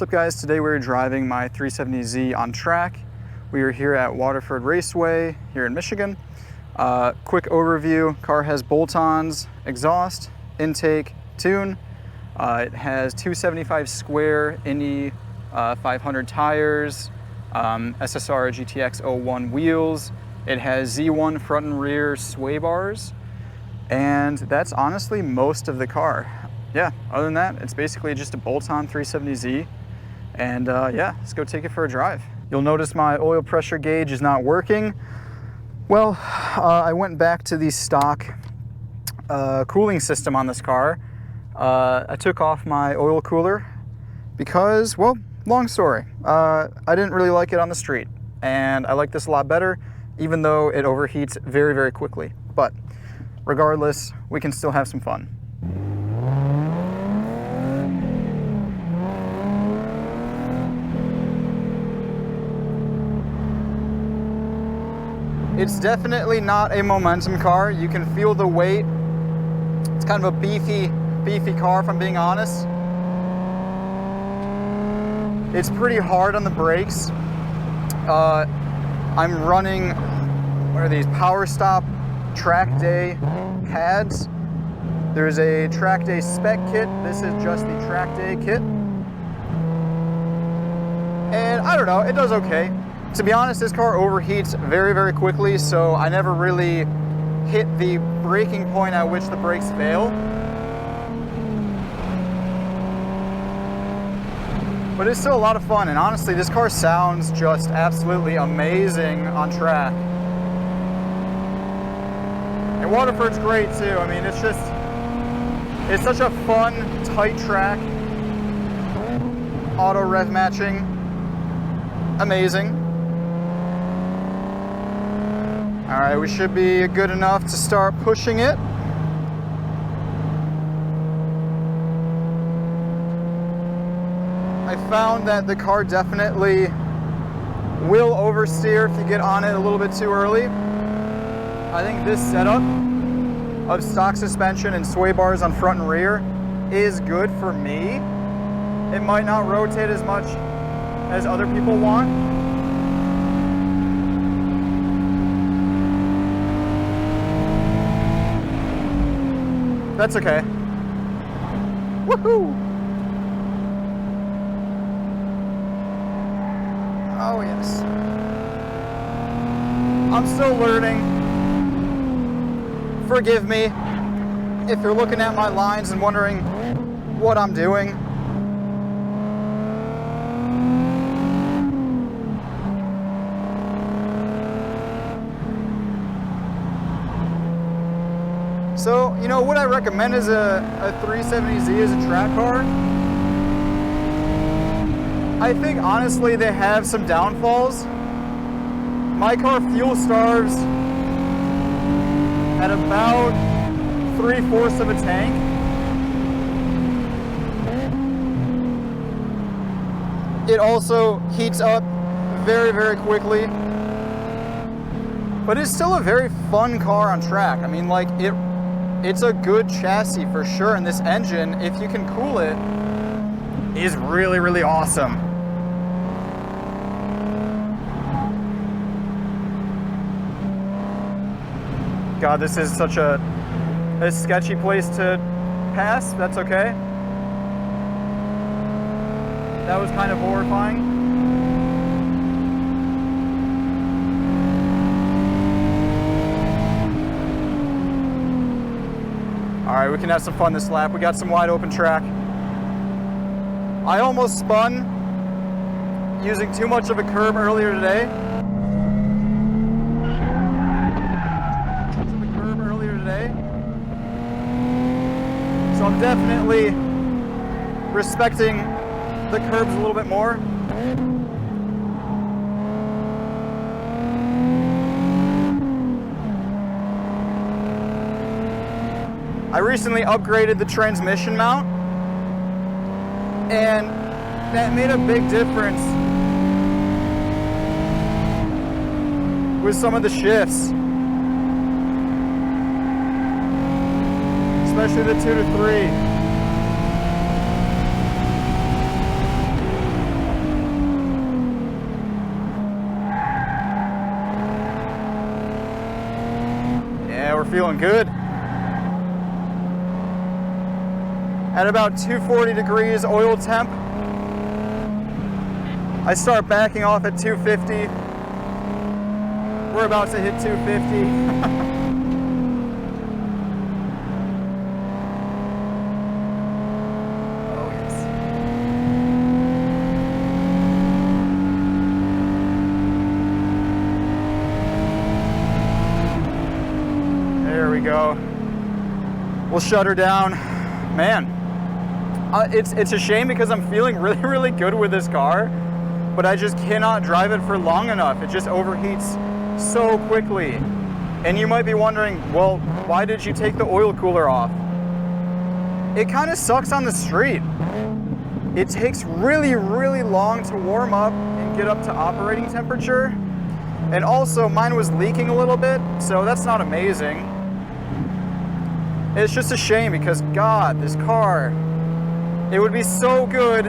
What's up guys, today we're driving my 370Z on track. We are here at Waterford Raceway here in Michigan. Quick overview, car has bolt-ons, exhaust, intake, tune. It has 275 square Indy 500 tires, SSR GTX01 wheels. It has Z1 front and rear sway bars. And that's honestly most of the car. Yeah, other than that, it's basically just a bolt-on 370Z. And yeah, let's go take it for a drive. You'll notice my oil pressure gauge is not working. Well, I went back to the stock cooling system on this car. I took off my oil cooler because, well, long story. I didn't really like it on the street, and I like this a lot better, even though it overheats very, very quickly. But regardless, we can still have some fun. It's definitely not a momentum car. You can feel the weight. It's kind of a beefy car, if I'm being honest. It's pretty hard on the brakes. I'm running, what are these, Powerstop track day pads. There's a track day spec kit. This is just the track day kit. And I don't know, it does okay. To be honest, this car overheats very, very quickly, so I never really hit the breaking point at which the brakes fail. But it's still a lot of fun, and honestly, this car sounds just absolutely amazing on track. And Waterford's great too. I mean, it's such a fun, tight track. Auto rev matching, amazing. All right, we should be good enough to start pushing it. I found that the car definitely will oversteer if you get on it a little bit too early. I think this setup of stock suspension and sway bars on front and rear is good for me. It might not rotate as much as other people want. That's okay. Woohoo! Oh yes. I'm still learning. Forgive me if you're looking at my lines and wondering what I'm doing. So, you know, would I recommend as a 370Z as a track car? I think honestly they have some downfalls. My car fuel starves at about 3/4 of a tank. It also heats up very, very quickly. But it's still a very fun car on track. I mean, like, it's a good chassis for sure, and this engine, if you can cool it, is really, really awesome. God, this is such a sketchy place to pass. That's okay. That was kind of horrifying. All right, we can have some fun this lap. We got some wide open track. I almost spun using too much of a curb earlier today. So I'm definitely respecting the curbs a little bit more. I recently upgraded the transmission mount, and that made a big difference with some of the shifts, especially the 2 to 3. we're feeling good. At about 240 degrees oil temp, I start backing off at 250. We're about to hit 250. Go. We'll shut her down. Man, it's a shame because I'm feeling really good with this car, but I just cannot drive it for long enough. It just overheats so quickly. And you might be wondering, well, why did you take the oil cooler off? It kind of sucks on the street. It takes really long to warm up and get up to operating temperature. And also mine was leaking a little bit, so that's not amazing. It's just a shame because, God, this car, it would be so good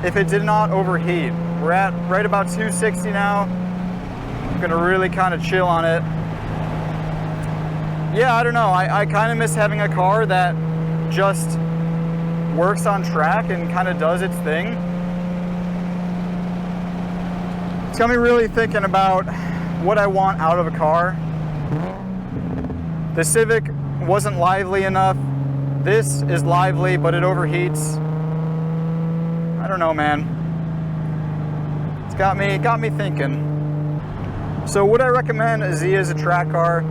if it did not overheat. We're at right about 260 now. I'm gonna really kind of chill on it. Yeah, I don't know. I kind of miss having a car that just works on track and kind of does its thing. It's got me really thinking about what I want out of a car. The Civic wasn't lively enough. This is lively, but it overheats. I don't know, man. It's got me thinking. So would I recommend a Z as a track car?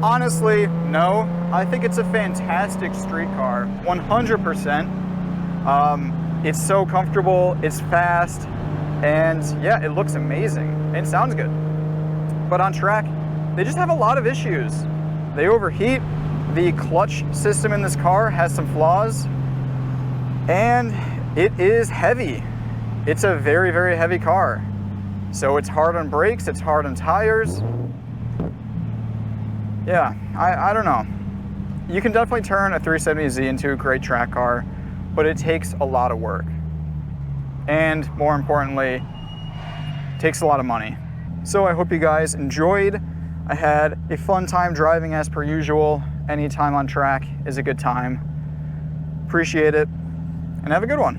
Honestly, no. I think it's a fantastic street car, 100%. It's so comfortable, it's fast, and yeah, it looks amazing. And it sounds good. But on track, they just have a lot of issues. They overheat. The clutch system in this car has some flaws, and it is heavy. It's a very heavy car. So it's hard on brakes, it's hard on tires. Yeah, I don't know. You can definitely turn a 370Z into a great track car, but it takes a lot of work. And more importantly, it takes a lot of money. So I hope you guys enjoyed. I had a fun time driving as per usual. Any time on track is a good time. Appreciate it, and have a good one.